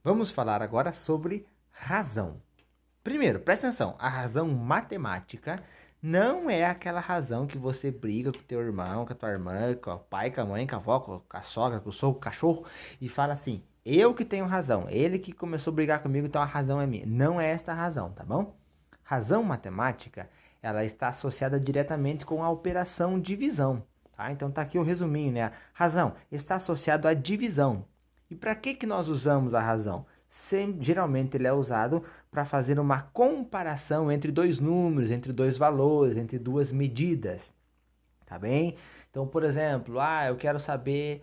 Vamos falar agora sobre razão. Primeiro, presta atenção, a razão matemática não é aquela razão que você briga com o teu irmão, com a tua irmã, com o pai, com a mãe, com a avó, com a sogra, com o sogro, com o cachorro, e fala assim, eu que tenho razão, ele que começou a brigar comigo, então a razão é minha. Não é esta a razão, tá bom? Razão matemática, ela está associada diretamente com a operação divisão, tá? Então tá aqui o resuminho, né? A razão está associado à divisão. E para que nós usamos a razão? Geralmente ele é usado para fazer uma comparação entre dois números, entre dois valores, entre duas medidas, tá bem? Então, por exemplo, eu quero saber,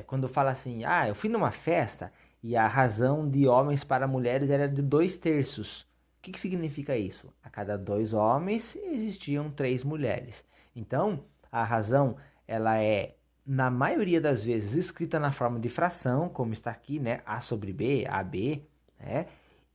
quando fala assim, eu fui numa festa e a razão de homens para mulheres era de 2/3. O que significa isso? A cada 2 homens existiam 3 mulheres. Então, a razão, ela é na maioria das vezes escrita na forma de fração, como está aqui, né? A sobre B, AB, né?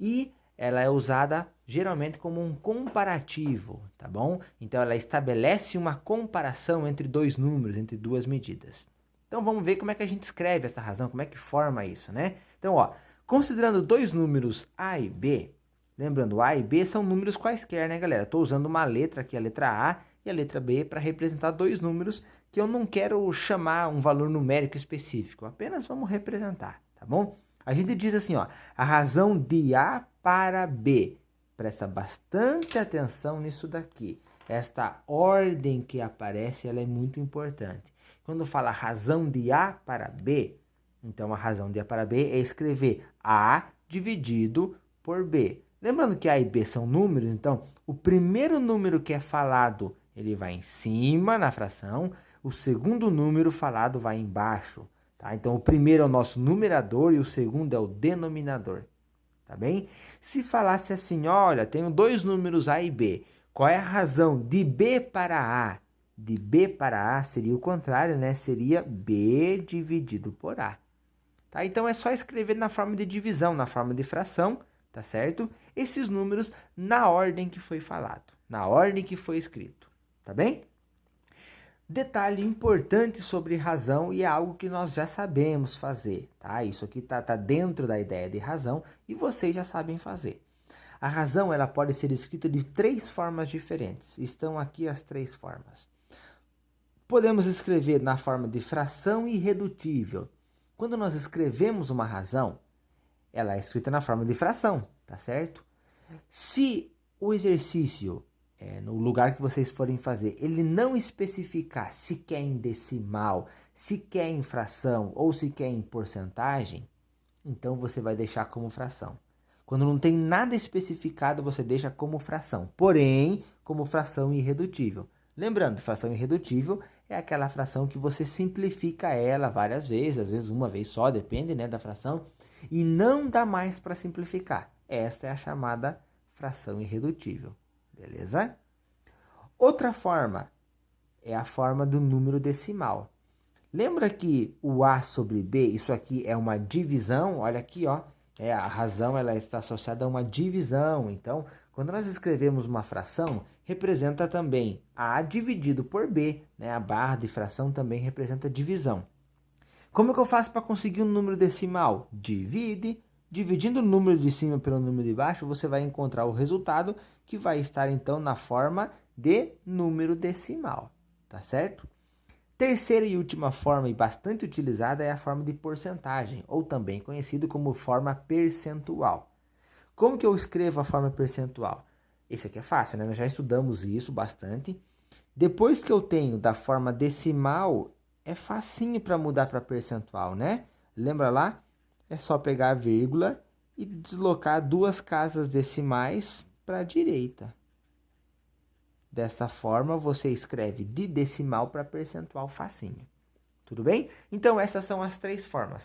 E ela é usada geralmente como um comparativo, tá bom? Então ela estabelece uma comparação entre dois números, entre duas medidas. Então vamos ver como é que a gente escreve essa razão, como é que forma isso, né? Então, considerando dois números A e B, lembrando, A e B são números quaisquer, né, galera? Estou usando uma letra aqui, a letra A, e a letra B para representar dois números que eu não quero chamar um valor numérico específico, apenas vamos representar, tá bom? A gente diz assim, a razão de A para B. Presta bastante atenção nisso daqui. Esta ordem que aparece, ela é muito importante. Quando fala razão de A para B, então a razão de A para B é escrever A dividido por B. Lembrando que A e B são números, então o primeiro número que é falado, ele vai em cima na fração, o segundo número falado vai embaixo, tá? Então o primeiro é o nosso numerador e o segundo é o denominador, tá bem? Se falasse assim, olha, tenho dois números A e B, qual é a razão de B para A? De B para A seria o contrário, né? Seria B dividido por A. Tá? Então é só escrever na forma de divisão, na forma de fração, tá certo? Esses números na ordem que foi falado, na ordem que foi escrito, tá bem? Detalhe importante sobre razão e é algo que nós já sabemos fazer, tá? Isso aqui tá dentro da ideia de razão e vocês já sabem fazer. A razão, ela pode ser escrita de 3 formas diferentes. Estão aqui as 3 formas. Podemos escrever na forma de fração irredutível. Quando nós escrevemos uma razão, ela é escrita na forma de fração, tá certo? Se o exercício, no lugar que vocês forem fazer, ele não especificar se quer em decimal, se quer em fração ou se quer em porcentagem, então você vai deixar como fração. Quando não tem nada especificado, você deixa como fração, porém, como fração irredutível. Lembrando, fração irredutível é aquela fração que você simplifica ela várias vezes, às vezes uma vez só, depende, né, da fração, e não dá mais para simplificar. Esta é a chamada fração irredutível, beleza? Outra forma é a forma do número decimal. Lembra que o A sobre B, isso aqui é uma divisão, olha aqui, a razão ela está associada a uma divisão. Então, quando nós escrevemos uma fração, representa também A dividido por B, né? A barra de fração também representa divisão. Como é que eu faço para conseguir um número decimal? Divide. Dividindo o número de cima pelo número de baixo, você vai encontrar o resultado que vai estar, então, na forma de número decimal, tá certo? Terceira e última forma, e bastante utilizada, é a forma de porcentagem, ou também conhecido como forma percentual. Como que eu escrevo a forma percentual? Esse aqui é fácil, né? Nós já estudamos isso bastante. Depois que eu tenho da forma decimal, é facinho para mudar para percentual, né? Lembra lá? É só pegar a vírgula e deslocar 2 casas decimais para a direita. Desta forma, você escreve de decimal para percentual facinho. Tudo bem? Então, essas são as 3 formas.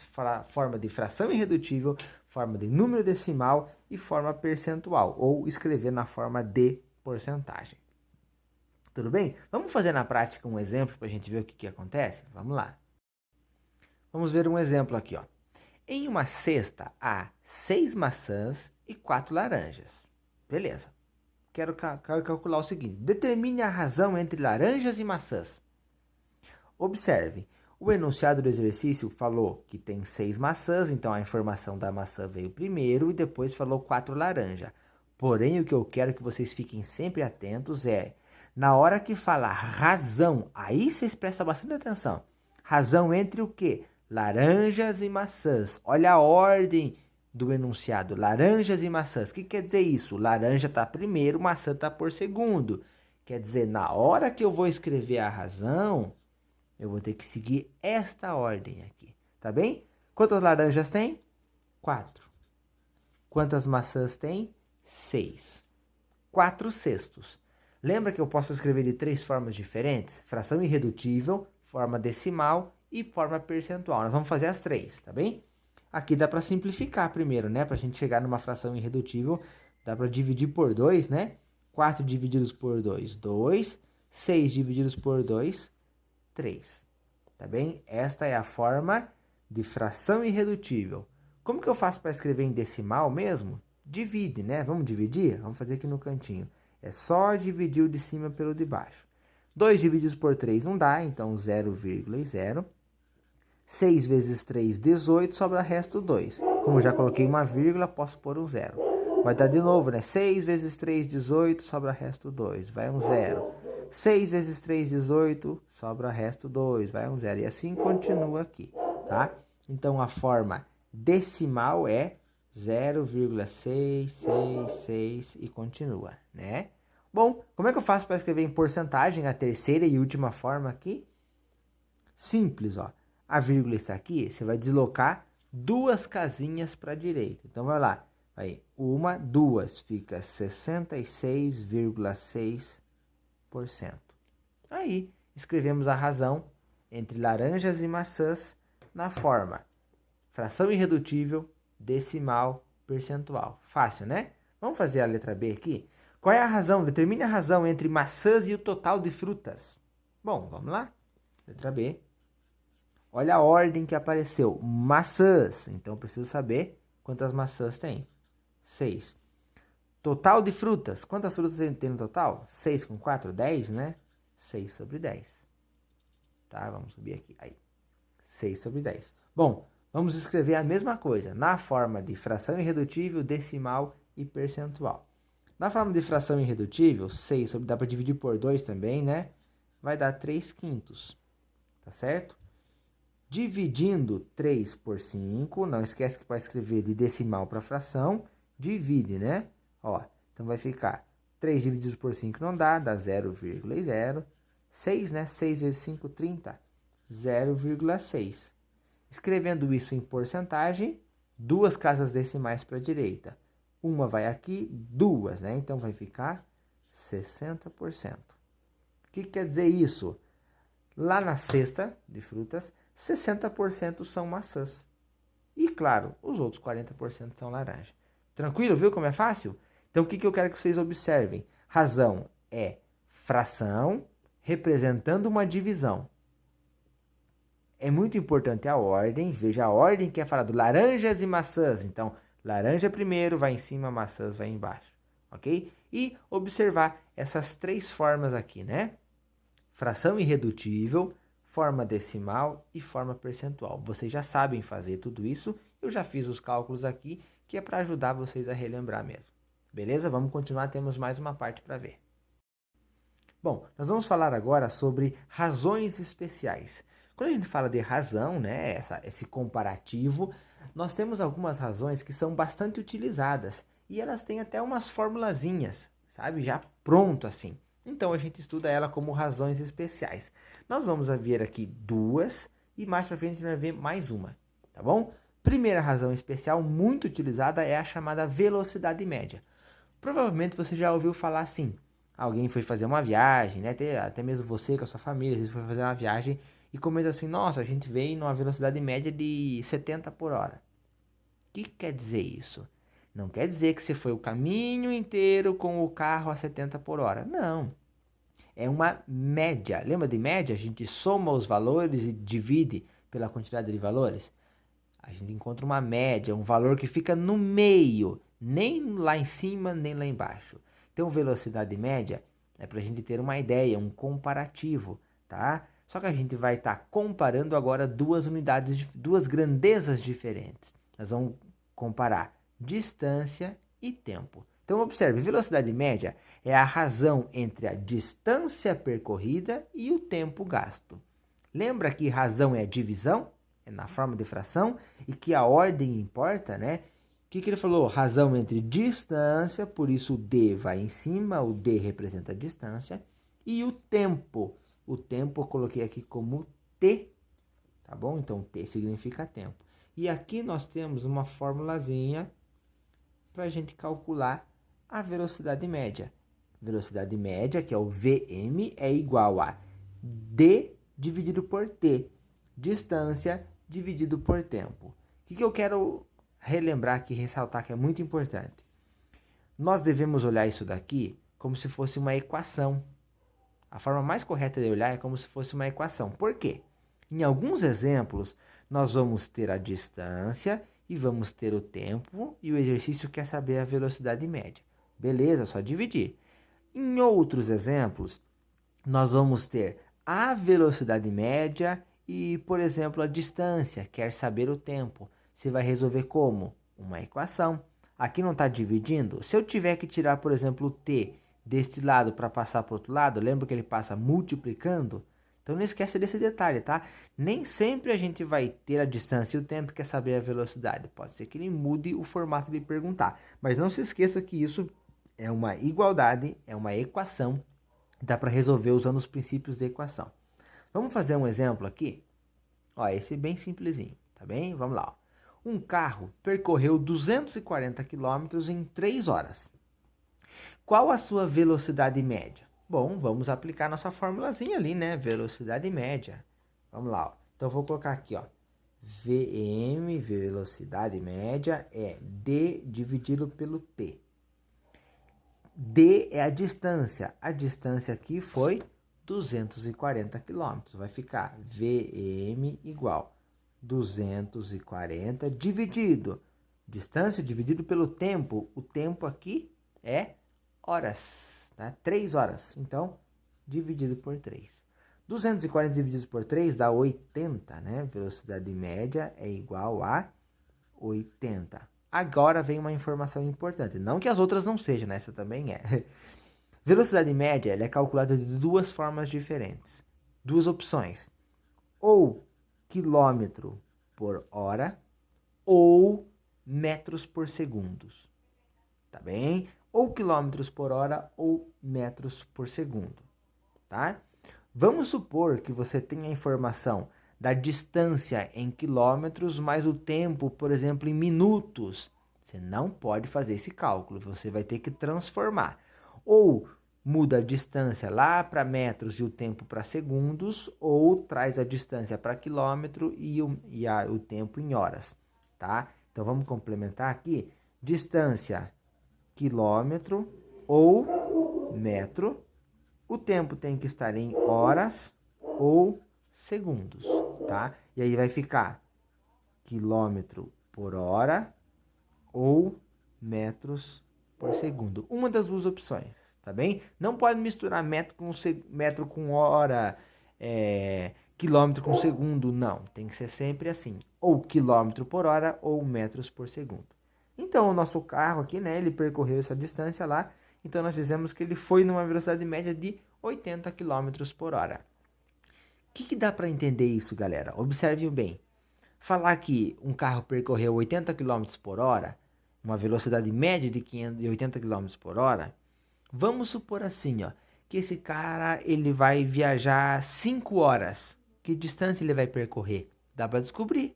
Forma de fração irredutível, forma de número decimal e forma percentual. Ou escrever na forma de porcentagem. Tudo bem? Vamos fazer na prática um exemplo para a gente ver o que acontece? Vamos lá. Vamos ver um exemplo aqui, Em uma cesta há 6 maçãs e 4 laranjas. Beleza. Quero calcular o seguinte. Determine a razão entre laranjas e maçãs. Observe. O enunciado do exercício falou que tem 6 maçãs, então a informação da maçã veio primeiro e depois falou 4 laranjas. Porém, o que eu quero que vocês fiquem sempre atentos é, na hora que falar razão, aí vocês prestam bastante atenção. Razão entre o quê? Laranjas e maçãs. Olha a ordem do enunciado, laranjas e maçãs. O que quer dizer isso? Laranja está primeiro, maçã está por segundo. Quer dizer, na hora que eu vou escrever a razão, eu vou ter que seguir esta ordem aqui, tá bem? Quantas laranjas tem? 4. Quantas maçãs tem? 6. 4/6. Lembra que eu posso escrever de 3 formas diferentes? Fração irredutível, forma decimal e forma percentual. Nós vamos fazer as 3, tá bem? Aqui dá para simplificar primeiro, né? Para a gente chegar numa fração irredutível, dá para dividir por 2, né? 4 divididos por 2, 2. 6 divididos por 2, 3. Tá bem? Esta é a forma de fração irredutível. Como que eu faço para escrever em decimal mesmo? Divide, né? Vamos dividir? Vamos fazer aqui no cantinho. É só dividir o de cima pelo de baixo. 2 divididos por 3 não dá, então 0,0. 6 vezes 3, 18, sobra resto 2. Como eu já coloquei uma vírgula, posso pôr um 0. Vai dar de novo, né? 6 vezes 3, 18, sobra resto 2. Vai um 0. 6 vezes 3, 18, sobra resto 2. Vai um 0. E assim continua aqui, tá? Então, a forma decimal é 0,666 e continua, né? Bom, como é que eu faço para escrever em porcentagem a terceira e última forma aqui? Simples, ó. A vírgula está aqui, você vai deslocar 2 casinhas para a direita. Então, vai lá. Aí, 1, 2, fica 66,6%. Aí, escrevemos a razão entre laranjas e maçãs na forma fração irredutível, decimal, percentual. Fácil, né? Vamos fazer a letra B aqui? Qual é a razão? Determine a razão entre maçãs e o total de frutas. Bom, vamos lá. Letra B. Olha a ordem que apareceu. Maçãs. Então, eu preciso saber quantas maçãs tem. 6. Total de frutas. Quantas frutas tem no total? 6 com 4, 10, né? 6 sobre 10. Tá? Vamos subir aqui. Aí. 6 sobre 10. Bom, vamos escrever a mesma coisa na forma de fração irredutível, decimal e percentual. Na forma de fração irredutível, 6 sobre, dá para dividir por 2 também, né? Vai dar 3/5. Tá certo? Dividindo 3 por 5, não esquece que para escrever de decimal para fração, divide, né? Ó, então vai ficar 3 divididos por 5 não dá 0,0. 6, né? 6 vezes 5, 30. 0,6. Escrevendo isso em porcentagem, 2 casas decimais para a direita. Uma vai aqui, 2, né? Então vai ficar 60%. O que quer dizer isso? Lá na cesta de frutas, 60% são maçãs. E, claro, os outros 40% são laranja. Tranquilo, viu como é fácil? Então, o que eu quero que vocês observem? Razão é fração representando uma divisão. É muito importante a ordem. Veja a ordem que é falado laranjas e maçãs. Então, laranja primeiro, vai em cima, maçãs vai embaixo. Ok? E observar essas 3 formas aqui, né? Fração irredutível, forma decimal e forma percentual. Vocês já sabem fazer tudo isso. Eu já fiz os cálculos aqui, que é para ajudar vocês a relembrar mesmo. Beleza? Vamos continuar, temos mais uma parte para ver. Bom, nós vamos falar agora sobre razões especiais. Quando a gente fala de razão, né, esse comparativo, nós temos algumas razões que são bastante utilizadas. E elas têm até umas formulazinhas, sabe? Já pronto assim. Então, a gente estuda ela como razões especiais. Nós vamos ver aqui 2 e mais para frente a gente vai ver mais uma, tá bom? Primeira razão especial muito utilizada é a chamada velocidade média. Provavelmente você já ouviu falar assim. Alguém foi fazer uma viagem, né? Até mesmo você com a sua família, você foi fazer uma viagem e comenta assim, nossa, a gente veio numa velocidade média de 70 por hora. O que quer dizer isso? Não quer dizer que você foi o caminho inteiro com o carro a 70 por hora. Não. É uma média. Lembra de média? A gente soma os valores e divide pela quantidade de valores. A gente encontra uma média, um valor que fica no meio. Nem lá em cima, nem lá embaixo. Então, velocidade média é para a gente ter uma ideia, um comparativo, tá? Só que a gente vai estar comparando agora duas grandezas diferentes. Nós vamos comparar distância e tempo. Então observe, velocidade média é a razão entre a distância percorrida e o tempo gasto. Lembra que razão é a divisão? É na forma de fração e que a ordem importa, né? O que ele falou? Razão entre distância, por isso o D vai em cima, o D representa a distância. E o tempo. O tempo eu coloquei aqui como T, tá bom? Então T significa tempo. E aqui nós temos uma formulazinha para a gente calcular a velocidade média. Velocidade média, que é o VM, é igual a D dividido por T. Distância dividido por tempo. O que eu quero relembrar aqui, ressaltar que é muito importante? Nós devemos olhar isso daqui como se fosse uma equação. A forma mais correta de olhar é como se fosse uma equação. Por quê? Em alguns exemplos, nós vamos ter a distância e vamos ter o tempo, e o exercício quer saber a velocidade média. Beleza, só dividir. Em outros exemplos, nós vamos ter a velocidade média e, por exemplo, a distância, quer saber o tempo. Você vai resolver como? Uma equação. Aqui não está dividindo? Se eu tiver que tirar, por exemplo, o t deste lado para passar para o outro lado, lembra que ele passa multiplicando? Então não esquece desse detalhe, tá? Nem sempre a gente vai ter a distância e o tempo, quer saber a velocidade. Pode ser que ele mude o formato de perguntar. Mas não se esqueça que isso é uma igualdade, é uma equação. Dá para resolver usando os princípios da equação. Vamos fazer um exemplo aqui? Ó, esse é bem simplesinho, tá bem? Vamos lá. Ó. Um carro percorreu 240 km em 3 horas. Qual a sua velocidade média? Bom, vamos aplicar nossa formulazinha ali, né? Velocidade média. Vamos lá, ó. Então, eu vou colocar aqui, ó. VM, velocidade média, é D dividido pelo T. D é a distância. A distância aqui foi 240 km. Vai ficar VM igual 240 dividido. Distância dividido pelo tempo. O tempo aqui é horas, tá? 3 horas. Então, dividido por 3. 240 dividido por 3 dá 80, né? Velocidade média é igual a 80. Agora vem uma informação importante. Não que as outras não sejam, né? Essa também é. Velocidade média ela é calculada de duas formas diferentes. Duas opções. Ou quilômetro por hora ou metros por segundo. Tá bem? Ou quilômetros por hora ou metros por segundo. Tá? Vamos supor que você tenha a informação da distância em quilômetros, mais o tempo, por exemplo, em minutos. Você não pode fazer esse cálculo, você vai ter que transformar. Ou muda a distância lá para metros e o tempo para segundos, ou traz a distância para quilômetro e o tempo em horas. Tá? Então vamos complementar aqui. Distância, quilômetro ou metro. O tempo tem que estar em horas ou segundos, tá? E aí vai ficar quilômetro por hora ou metros por segundo. Uma das duas opções, tá bem? Não pode misturar metro com hora, quilômetro com segundo, não. Tem que ser sempre assim, ou quilômetro por hora ou metros por segundo. Então, o nosso carro aqui, né, ele percorreu essa distância lá. Então, nós dizemos que ele foi numa velocidade média de 80 km por hora. O que dá para entender isso, galera? Observem bem. Falar que um carro percorreu 80 km por hora, uma velocidade média de 80 km por hora, vamos supor assim, ó, que esse cara ele vai viajar 5 horas. Que distância ele vai percorrer? Dá para descobrir.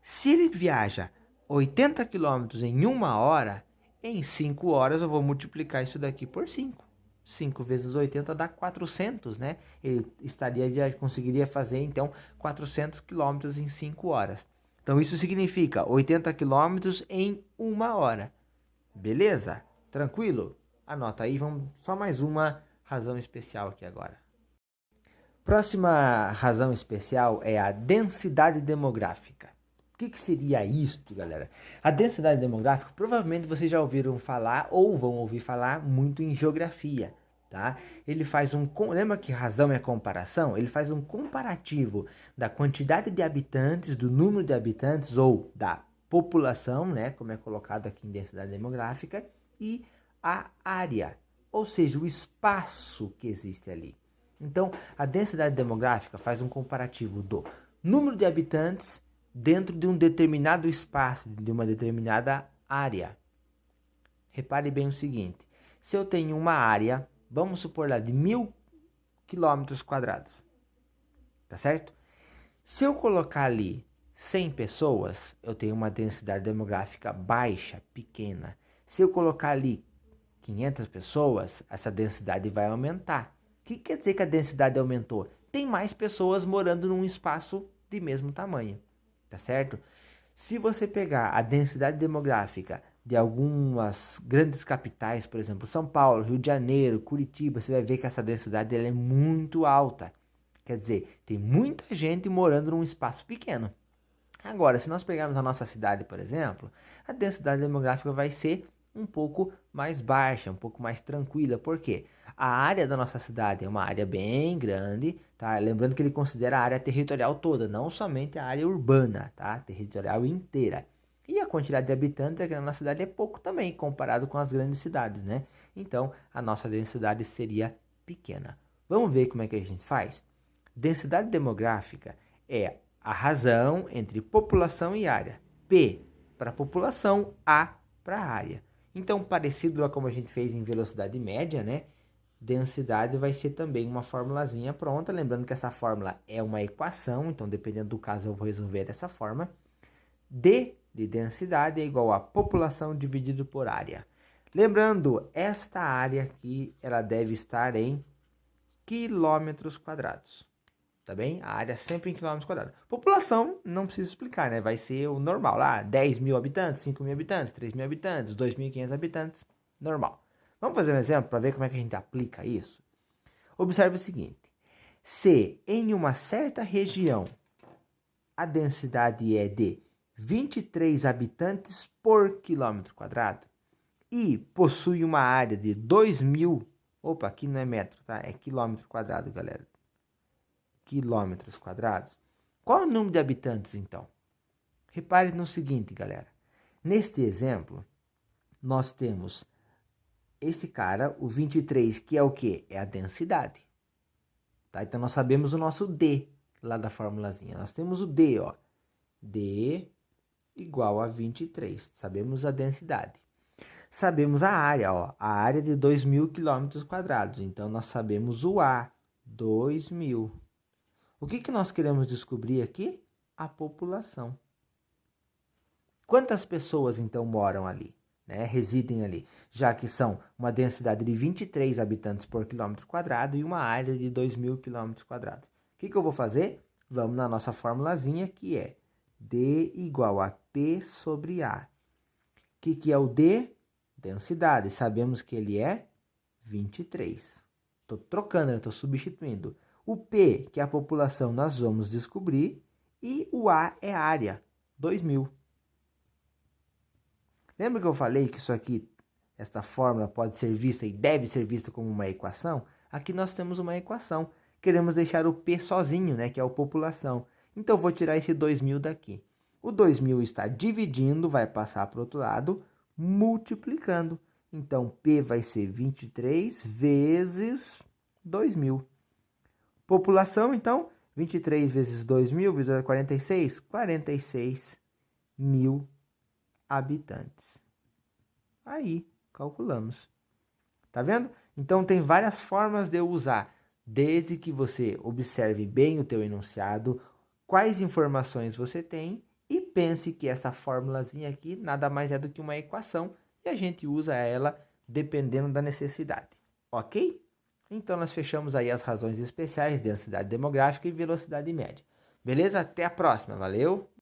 Se ele viaja 80 km em 1 hora, em 5 horas eu vou multiplicar isso daqui por 5. 5 vezes 80 dá 400, né? Ele conseguiria fazer, então, 400 km em 5 horas. Então, isso significa 80 km em 1 hora. Beleza? Tranquilo? Anota aí, vamos só mais uma razão especial aqui agora. Próxima razão especial é a densidade demográfica. O que seria isto, galera? A densidade demográfica, provavelmente vocês já ouviram falar ou vão ouvir falar muito em geografia, tá? Ele faz lembra que razão é comparação? Ele faz um comparativo da quantidade de habitantes, do número de habitantes ou da população, né, como é colocado aqui em densidade demográfica, e a área, ou seja, o espaço que existe ali. Então, a densidade demográfica faz um comparativo do número de habitantes dentro de um determinado espaço, de uma determinada área. Repare bem o seguinte, se eu tenho uma área, vamos supor lá, de 1000 quilômetros quadrados, tá certo? Se eu colocar ali 100 pessoas, eu tenho uma densidade demográfica baixa, pequena. Se eu colocar ali 500 pessoas, essa densidade vai aumentar. O que quer dizer que a densidade aumentou? Tem mais pessoas morando num espaço de mesmo tamanho, tá certo? Se você pegar a densidade demográfica de algumas grandes capitais, por exemplo, São Paulo, Rio de Janeiro, Curitiba, você vai ver que essa densidade ela é muito alta. Quer dizer, tem muita gente morando num espaço pequeno. Agora, se nós pegarmos a nossa cidade, por exemplo, a densidade demográfica vai ser um pouco mais baixa, um pouco mais tranquila. Por quê? A área da nossa cidade é uma área bem grande, tá? Lembrando que ele considera a área territorial toda, não somente a área urbana, tá? Territorial inteira. E a quantidade de habitantes aqui na nossa cidade é pouco também, comparado com as grandes cidades, né? Então, a nossa densidade seria pequena. Vamos ver como é que a gente faz? Densidade demográfica é a razão entre população e área. P para população, A para área. Então, parecido a como a gente fez em velocidade média, né? Densidade vai ser também uma formulazinha pronta. Lembrando que essa fórmula é uma equação, então dependendo do caso eu vou resolver dessa forma. D de densidade é igual a população dividido por área. Lembrando, esta área aqui, ela deve estar em quilômetros quadrados. Tá bem? A área sempre em quilômetros quadrados. População, não precisa explicar, né? Vai ser o normal lá, 10 mil habitantes, 5 mil habitantes, 3 mil habitantes, 2.500 habitantes, normal. Vamos fazer um exemplo para ver como é que a gente aplica isso? Observe o seguinte, se em uma certa região a densidade é de 23 habitantes por quilômetro quadrado e possui uma área de 2.000, opa, aqui não é metro, tá? É quilômetro quadrado, galera. Quilômetros quadrados. Qual é o número de habitantes, então? Repare no seguinte, galera. Neste exemplo, nós temos este cara, o 23, que é o quê? É a densidade. Tá? Então, nós sabemos o nosso D lá da formulazinha. Nós temos o D, ó. D igual a 23. Sabemos a densidade. Sabemos a área, ó. A área de 2.000 quilômetros quadrados. Então, nós sabemos o A, 2.000. O que nós queremos descobrir aqui? A população. Quantas pessoas, então, moram ali, né? Residem ali, já que são uma densidade de 23 habitantes por quilômetro quadrado e uma área de 2.000 quilômetros quadrados. O que eu vou fazer? Vamos na nossa formulazinha, que é D igual a P sobre A. O que é o D? Densidade. Sabemos que ele é 23. Estou trocando, estou substituindo. O P, que é a população, nós vamos descobrir. E o A é a área, 2.000. Lembra que eu falei que isso aqui, esta fórmula pode ser vista e deve ser vista como uma equação? Aqui nós temos uma equação. Queremos deixar o P sozinho, né, que é a população. Então, eu vou tirar esse 2.000 daqui. O 2.000 está dividindo, vai passar para o outro lado, multiplicando. Então, P vai ser 23 vezes 2.000. População, então, 23 vezes 2.000, vezes 46, 46.000 habitantes. Aí, calculamos. Tá vendo? Então, tem várias formas de eu usar, desde que você observe bem o teu enunciado, quais informações você tem e pense que essa formulazinha aqui nada mais é do que uma equação e a gente usa ela dependendo da necessidade. Ok? Então, nós fechamos aí as razões especiais, densidade demográfica e velocidade média. Beleza? Até a próxima. Valeu!